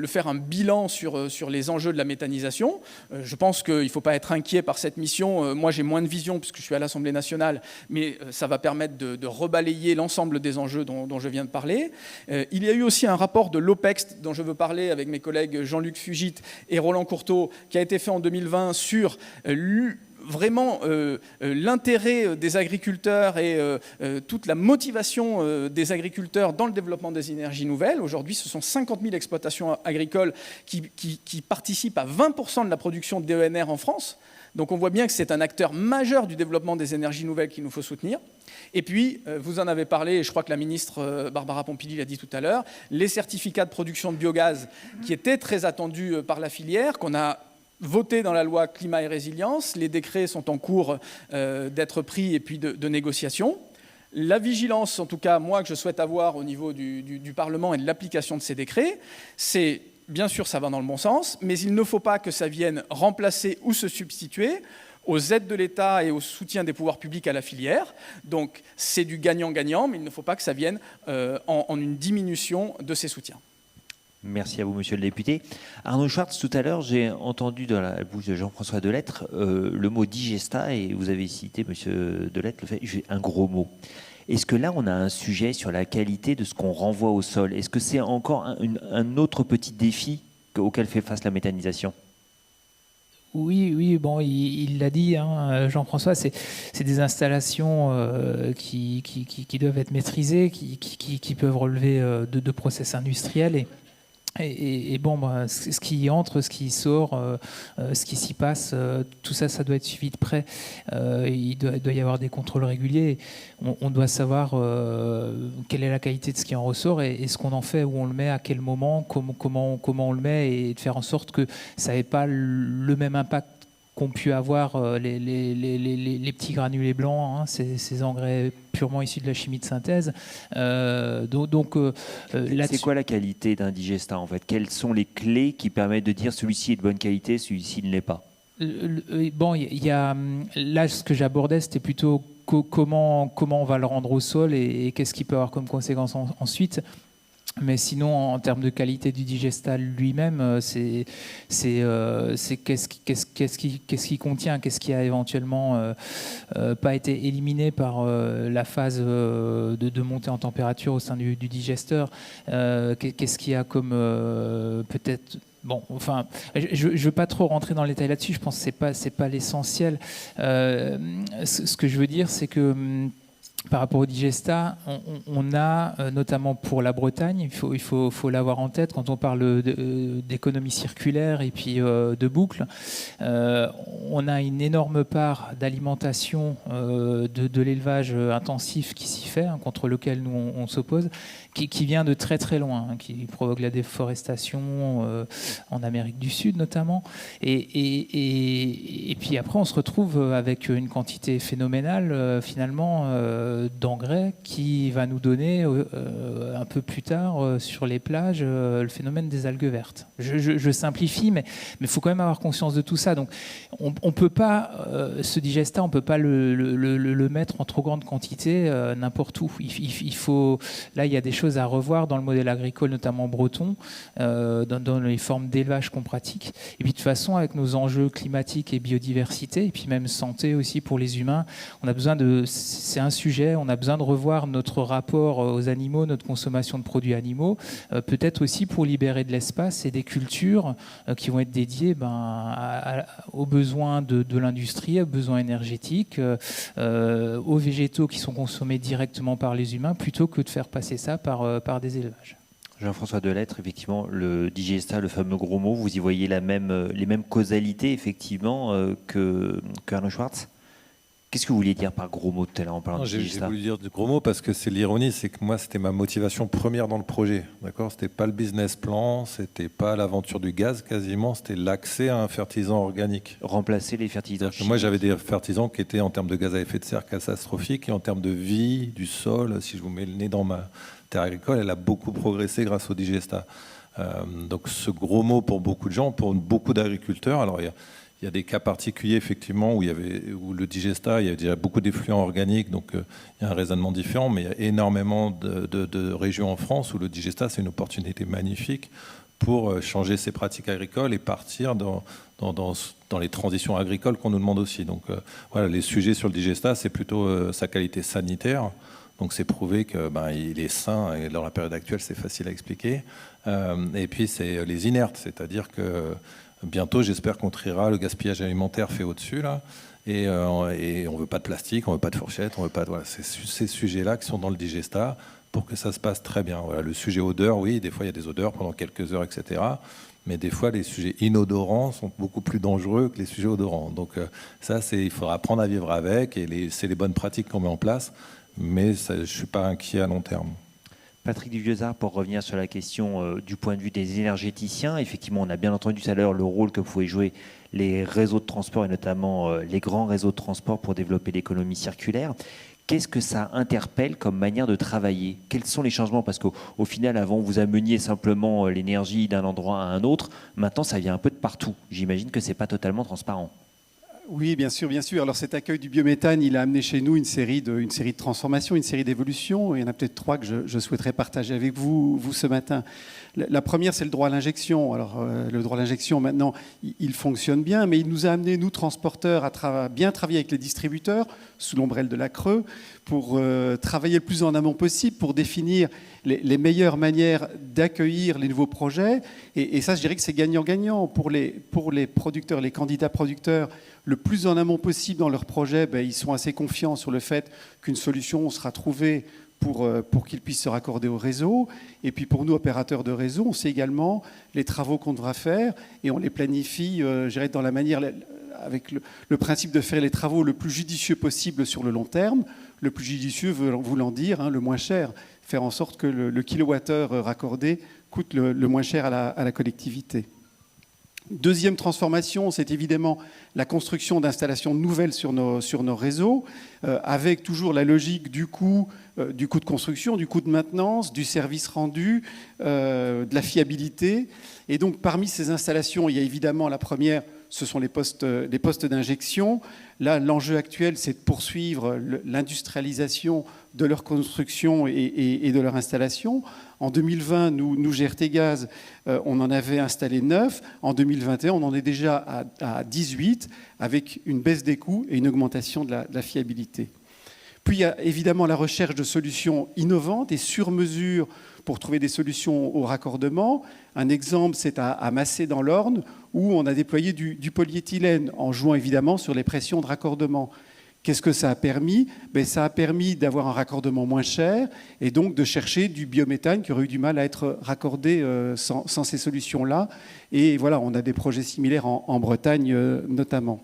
faire un bilan sur les enjeux de la méthanisation. Je pense qu'il ne faut pas être inquiet par cette mission. Moi j'ai moins de vision puisque je suis à l'Assemblée nationale, mais ça va permettre de rebalayer l'ensemble des enjeux dont je viens de parler. Il y a eu aussi un rapport de l'OPEX dont je veux parler avec mes collègues Jean-Luc Fugit et Roland Courteau qui a été fait en 2020 sur vraiment l'intérêt des agriculteurs et toute la motivation des agriculteurs dans le développement des énergies nouvelles. Aujourd'hui, ce sont 50 000 exploitations agricoles qui participent à 20% de la production de DENR en France. Donc on voit bien que c'est un acteur majeur du développement des énergies nouvelles qu'il nous faut soutenir. Et puis, vous en avez parlé, et je crois que la ministre Barbara Pompili l'a dit tout à l'heure, les certificats de production de biogaz qui étaient très attendus par la filière, qu'on a voté dans la loi climat et résilience. Les décrets sont en cours d'être pris et puis de négociation. La vigilance, en tout cas, moi, que je souhaite avoir au niveau du Parlement et de l'application de ces décrets, c'est, bien sûr, ça va dans le bon sens, mais il ne faut pas que ça vienne remplacer ou se substituer aux aides de l'État et au soutien des pouvoirs publics à la filière. Donc, c'est du gagnant-gagnant, mais il ne faut pas que ça vienne en une diminution de ces soutiens. Merci à vous, monsieur le député. Arnaud Schwartz, tout à l'heure, j'ai entendu dans la bouche de Jean-François Delettre le mot digesta, et vous avez cité, monsieur Delettre, le fait un gros mot. Est-ce que là, on a un sujet sur la qualité de ce qu'on renvoie au sol? Est-ce que c'est encore un autre petit défi auquel fait face la méthanisation? Oui, bon, il l'a dit, hein, Jean-François, c'est des installations qui doivent être maîtrisées, qui peuvent relever de process industriels. Et bon, ce qui entre, ce qui sort, ce qui s'y passe, tout ça, ça doit être suivi de près. Il doit y avoir des contrôles réguliers. On doit savoir quelle est la qualité de ce qui en ressort et ce qu'on en fait, où on le met, à quel moment, comment on le met, et de faire en sorte que ça n'ait pas le même impact qu'ont pu avoir les petits granulés blancs, hein, ces engrais purement issus de la chimie de synthèse. C'est quoi la qualité d'un digestat en fait? Quelles sont les clés qui permettent de dire celui-ci est de bonne qualité, celui-ci ne l'est pas? Bon, là, ce que j'abordais, c'était plutôt comment on va le rendre au sol et qu'est-ce qu'il peut avoir comme conséquence ensuite. Mais sinon, en termes de qualité du digestat lui-même, c'est qu'est-ce qui contient, qu'est-ce qui a éventuellement pas été éliminé par la phase de montée en température au sein du digesteur. Qu'est-ce qu'il y a comme peut-être... Bon, enfin, je ne veux pas trop rentrer dans les détails là-dessus, je pense que c'est pas l'essentiel. Ce que je veux dire, c'est que par rapport au digestat, on a, notamment pour la Bretagne, il faut l'avoir en tête quand on parle d'économie circulaire et puis de boucle, on a une énorme part d'alimentation de l'élevage intensif qui s'y fait, hein, contre lequel nous on s'oppose, qui vient de très très loin, hein, qui provoque la déforestation en Amérique du Sud notamment. Et puis après, on se retrouve avec une quantité phénoménale finalement d'engrais qui va nous donner un peu plus tard sur les plages le phénomène des algues vertes. Je simplifie, mais il faut quand même avoir conscience de tout ça. Donc on peut pas, ce digestat, on peut pas le mettre en trop grande quantité n'importe où. Il faut, là, il y a des choses à revoir dans le modèle agricole, notamment breton, dans les formes d'élevage qu'on pratique. Et puis de toute façon, avec nos enjeux climatiques et biodiversité, et puis même santé aussi pour les humains, on a besoin c'est un sujet, on a besoin de revoir notre rapport aux animaux, notre consommation de produits animaux, peut-être aussi pour libérer de l'espace et des cultures qui vont être dédiées aux besoins de l'industrie, aux besoins énergétiques, aux végétaux qui sont consommés directement par les humains, plutôt que de faire passer ça par des élevages. Jean-François Delettre, effectivement, le digestat, le fameux gros mot, vous y voyez les mêmes causalités, effectivement, qu'Arnaud Schwartz? Qu'est-ce que vous vouliez dire par gros mot tout à l'heure en parlant de digestat? J'ai voulu dire du gros mot parce que c'est l'ironie, c'est que moi, c'était ma motivation première dans le projet. D'accord, c'était pas le business plan, c'était pas l'aventure du gaz quasiment, c'était l'accès à un fertilisant organique. Remplacer les fertilisants chimiques. Moi, j'avais des fertilisants qui étaient en termes de gaz à effet de serre catastrophiques et en termes de vie du sol. Si je vous mets le nez dans ma terre agricole, elle a beaucoup progressé grâce au digestat. Donc, ce gros mot pour beaucoup de gens, pour beaucoup d'agriculteurs. Alors, il y a des cas particuliers, effectivement, où le digestat, il y a déjà beaucoup d'effluents organiques, donc il y a un raisonnement différent, mais il y a énormément de régions en France où le digestat, c'est une opportunité magnifique pour changer ses pratiques agricoles et partir dans les transitions agricoles qu'on nous demande aussi. Donc voilà, les sujets sur le digestat, c'est plutôt sa qualité sanitaire. Donc c'est prouvé qu'il est sain, et dans la période actuelle, c'est facile à expliquer. Et puis c'est les inertes, c'est-à-dire que bientôt, j'espère qu'on triera le gaspillage alimentaire fait au-dessus, là. Et on ne veut pas de plastique, on ne veut pas de fourchette, on veut pas de... Voilà, c'est ces sujets-là qui sont dans le digestat pour que ça se passe très bien. Voilà, le sujet odeur, oui, des fois, il y a des odeurs pendant quelques heures, etc. Mais des fois, les sujets inodorants sont beaucoup plus dangereux que les sujets odorants. Donc ça, il faudra apprendre à vivre avec, et c'est les bonnes pratiques qu'on met en place. Mais ça, je ne suis pas inquiet à long terme. Patrick Duvieusart, pour revenir sur la question du point de vue des énergéticiens, effectivement, on a bien entendu tout à l'heure le rôle que pouvaient jouer les réseaux de transport et notamment les grands réseaux de transport pour développer l'économie circulaire. Qu'est-ce que ça interpelle comme manière de travailler? Quels sont les changements? Parce qu'au final, avant, vous ameniez simplement l'énergie d'un endroit à un autre. Maintenant, ça vient un peu de partout. J'imagine que ce n'est pas totalement transparent. Oui, bien sûr, bien sûr. Alors cet accueil du biométhane, il a amené chez nous une série de transformations, une série d'évolutions. Il y en a peut-être trois que je souhaiterais partager avec vous ce matin. La première, c'est le droit à l'injection. Alors le droit à l'injection, maintenant, il fonctionne bien, mais il nous a amené, nous, transporteurs, à bien travailler avec les distributeurs, sous l'ombrelle de la Creux, pour travailler le plus en amont possible, pour définir les meilleures manières d'accueillir les nouveaux projets. Et ça, je dirais que c'est gagnant-gagnant pour les producteurs, les candidats producteurs. Le plus en amont possible dans leur projet, ils sont assez confiants sur le fait qu'une solution sera trouvée pour qu'ils puissent se raccorder au réseau. Et puis pour nous, opérateurs de réseau, on sait également les travaux qu'on devra faire et on les planifie, je dirais, dans la manière, avec le principe de faire les travaux le plus judicieux possible sur le long terme. Le plus judicieux voulant dire le moins cher, faire en sorte que le kilowattheure raccordé coûte le moins cher à la collectivité. Deuxième transformation, c'est évidemment la construction d'installations nouvelles sur nos réseaux, avec toujours la logique du coût de construction, du coût de maintenance, du service rendu, de la fiabilité. Et donc parmi ces installations, il y a évidemment la première, ce sont les postes d'injection. Là, l'enjeu actuel, c'est de poursuivre l'industrialisation de leur construction et de leur installation. En 2020, nous GRT Gaz, on en avait installé 9. En 2021, on en est déjà à 18, avec une baisse des coûts et une augmentation de la fiabilité. Puis il y a évidemment la recherche de solutions innovantes et sur mesure pour trouver des solutions au raccordement. Un exemple, c'est à Massé dans l'Orne, où on a déployé du polyéthylène, en jouant évidemment sur les pressions de raccordement. Qu'est-ce que ça a permis ? Ça a permis d'avoir un raccordement moins cher et donc de chercher du biométhane qui aurait eu du mal à être raccordé sans ces solutions-là. Et voilà, on a des projets similaires en Bretagne notamment.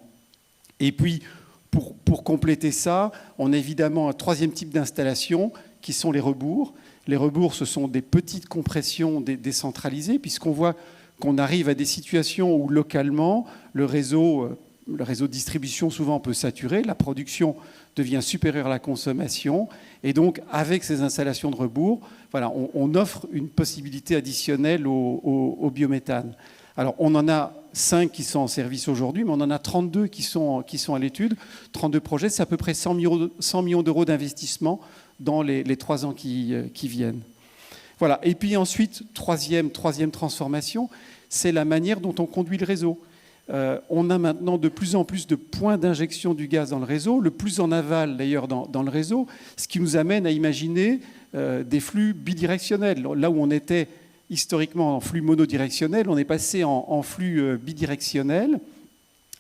Et puis, pour compléter ça, on a évidemment un troisième type d'installation qui sont les rebours. Les rebours, ce sont des petites compressions décentralisées, puisqu'on voit qu'on arrive à des situations où localement, le réseau de distribution souvent peut saturer, la production devient supérieure à la consommation, et donc avec ces installations de rebours, voilà, on offre une possibilité additionnelle au biométhane. Alors on en a 5 qui sont en service aujourd'hui, mais on en a 32 qui sont à l'étude. 32 projets, c'est à peu près 100 millions d'euros d'investissement dans les 3 ans qui viennent. Voilà. Et puis ensuite, troisième transformation, c'est la manière dont on conduit le réseau. On a maintenant de plus en plus de points d'injection du gaz dans le réseau, le plus en aval d'ailleurs dans le réseau, ce qui nous amène à imaginer des flux bidirectionnels. Là où on était historiquement en flux monodirectionnel, on est passé en flux bidirectionnel.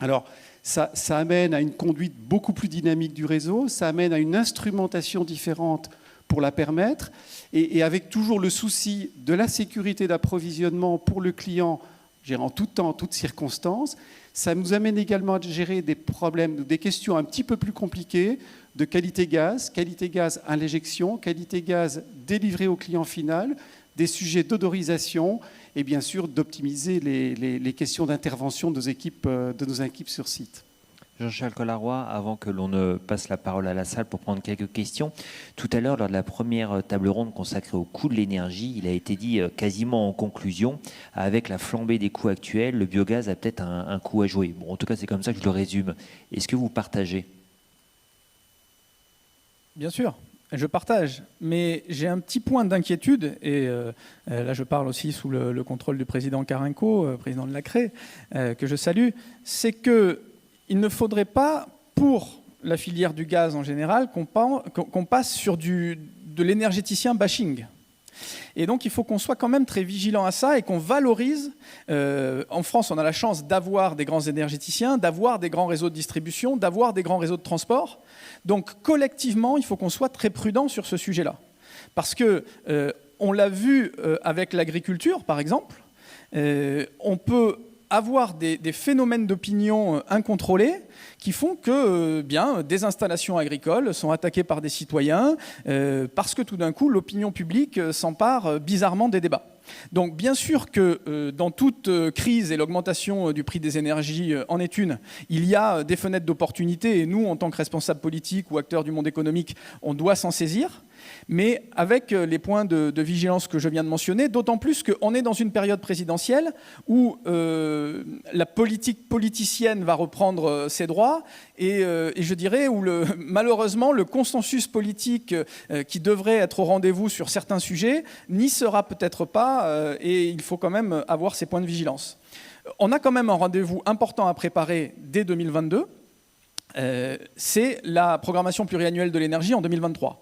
Alors, ça amène à une conduite beaucoup plus dynamique du réseau, ça amène à une instrumentation différente pour la permettre, et avec toujours le souci de la sécurité d'approvisionnement pour le client, en tout temps, en toutes circonstances. Ça nous amène également à gérer des problèmes, des questions un petit peu plus compliquées de qualité gaz à l'injection, qualité gaz délivrée au client final, des sujets d'odorisation et bien sûr d'optimiser les questions d'intervention de nos équipes sur site. Jean-Charles Collaroy, avant que l'on ne passe la parole à la salle pour prendre quelques questions, tout à l'heure, lors de la première table ronde consacrée au coût de l'énergie, il a été dit quasiment en conclusion, avec la flambée des coûts actuels, le biogaz a peut-être un coup à jouer. Bon, en tout cas, c'est comme ça que je le résume. Est-ce que vous partagez ? Bien sûr. Je partage, mais j'ai un petit point d'inquiétude, et là je parle aussi sous le contrôle du président Carinco, président de l'ACRE, que je salue, c'est qu'il ne faudrait pas, pour la filière du gaz en général, qu'on passe sur de l'énergéticien bashing. Et donc il faut qu'on soit quand même très vigilant à ça et qu'on valorise. En France, on a la chance d'avoir des grands énergéticiens, d'avoir des grands réseaux de distribution, d'avoir des grands réseaux de transport. Donc collectivement, il faut qu'on soit très prudent sur ce sujet-là. Parce que on l'a vu avec l'agriculture, par exemple, on peut avoir des phénomènes d'opinion incontrôlés qui font que des installations agricoles sont attaquées par des citoyens parce que tout d'un coup, l'opinion publique s'empare bizarrement des débats. Donc bien sûr que dans toute crise, et l'augmentation du prix des énergies en est une, il y a des fenêtres d'opportunité et nous, en tant que responsables politiques ou acteurs du monde économique, on doit s'en saisir. Mais avec les points de vigilance que je viens de mentionner, d'autant plus qu'on est dans une période présidentielle où la politique politicienne va reprendre ses droits et je dirais où malheureusement le consensus politique qui devrait être au rendez-vous sur certains sujets n'y sera peut-être pas et il faut quand même avoir ces points de vigilance. On a quand même un rendez-vous important à préparer dès 2022, c'est la programmation pluriannuelle de l'énergie en 2023.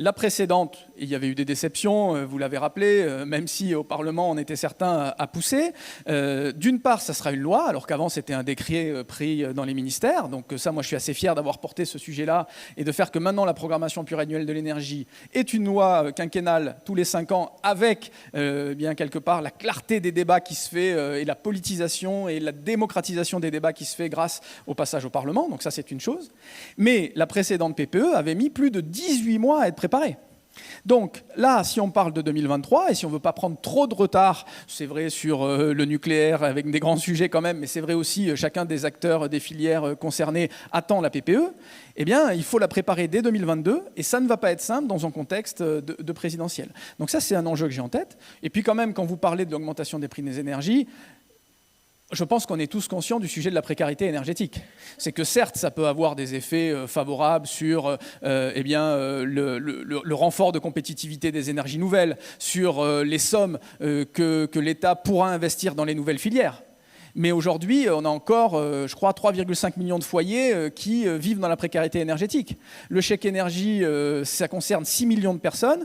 La précédente, il y avait eu des déceptions, vous l'avez rappelé, même si au Parlement on était certains à pousser. D'une part, ça sera une loi, alors qu'avant c'était un décret pris dans les ministères. Donc ça, moi je suis assez fier d'avoir porté ce sujet-là et de faire que maintenant la programmation pluriannuelle de l'énergie est une loi quinquennale tous les 5 ans avec bien quelque part la clarté des débats qui se fait et la politisation et la démocratisation des débats qui se fait grâce au passage au Parlement. Donc ça c'est une chose. Mais la précédente PPE avait mis plus de 18 mois à être préparée. Donc là, si on parle de 2023, et si on ne veut pas prendre trop de retard, c'est vrai sur le nucléaire, avec des grands sujets quand même, mais c'est vrai aussi, chacun des acteurs des filières concernées attend la PPE, eh bien, il faut la préparer dès 2022, et ça ne va pas être simple dans un contexte de présidentiel. Donc ça, c'est un enjeu que j'ai en tête. Et puis quand même, quand vous parlez de l'augmentation des prix des énergies, je pense qu'on est tous conscients du sujet de la précarité énergétique. C'est que certes, ça peut avoir des effets favorables sur le renfort de compétitivité des énergies nouvelles, sur les sommes que l'État pourra investir dans les nouvelles filières. Mais aujourd'hui, on a encore, je crois, 3,5 millions de foyers qui vivent dans la précarité énergétique. Le chèque énergie, ça concerne 6 millions de personnes.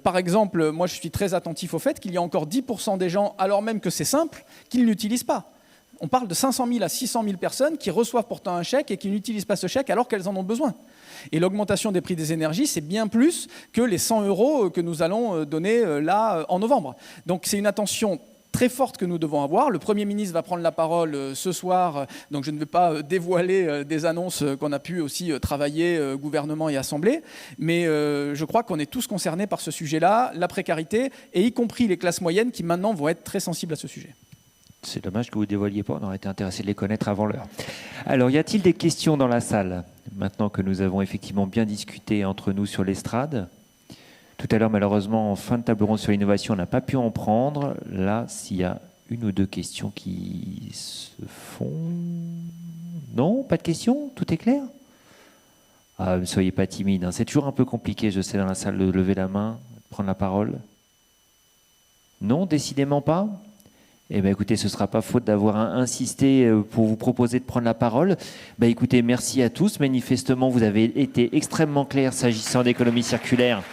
Par exemple, moi je suis très attentif au fait qu'il y a encore 10% des gens, alors même que c'est simple, qui ne l'utilisent pas. On parle de 500 000 à 600 000 personnes qui reçoivent pourtant un chèque et qui n'utilisent pas ce chèque alors qu'elles en ont besoin. Et l'augmentation des prix des énergies, c'est bien plus que les 100 € que nous allons donner là en novembre. Donc c'est une attention très forte que nous devons avoir. Le Premier ministre va prendre la parole ce soir, donc je ne vais pas dévoiler des annonces qu'on a pu aussi travailler, gouvernement et Assemblée, mais je crois qu'on est tous concernés par ce sujet-là, la précarité, et y compris les classes moyennes qui maintenant vont être très sensibles à ce sujet. C'est dommage que vous ne dévoiliez pas, on aurait été intéressé de les connaître avant l'heure. Alors, y a-t-il des questions dans la salle, maintenant que nous avons effectivement bien discuté entre nous sur l'estrade ? Tout à l'heure, malheureusement, en fin de table ronde sur l'innovation, on n'a pas pu en prendre. Là, s'il y a une ou deux questions qui se font... Non, pas de questions? Tout est clair? Ah, ne soyez pas timide, hein. C'est toujours un peu compliqué, je sais, dans la salle, de lever la main, de prendre la parole. Non, décidément pas? Eh bien, écoutez, ce ne sera pas faute d'avoir insisté pour vous proposer de prendre la parole. Ben, écoutez, merci à tous. Manifestement, vous avez été extrêmement clairs s'agissant d'économie circulaire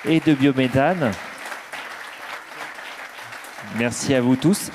et de biométhane. Merci à vous tous.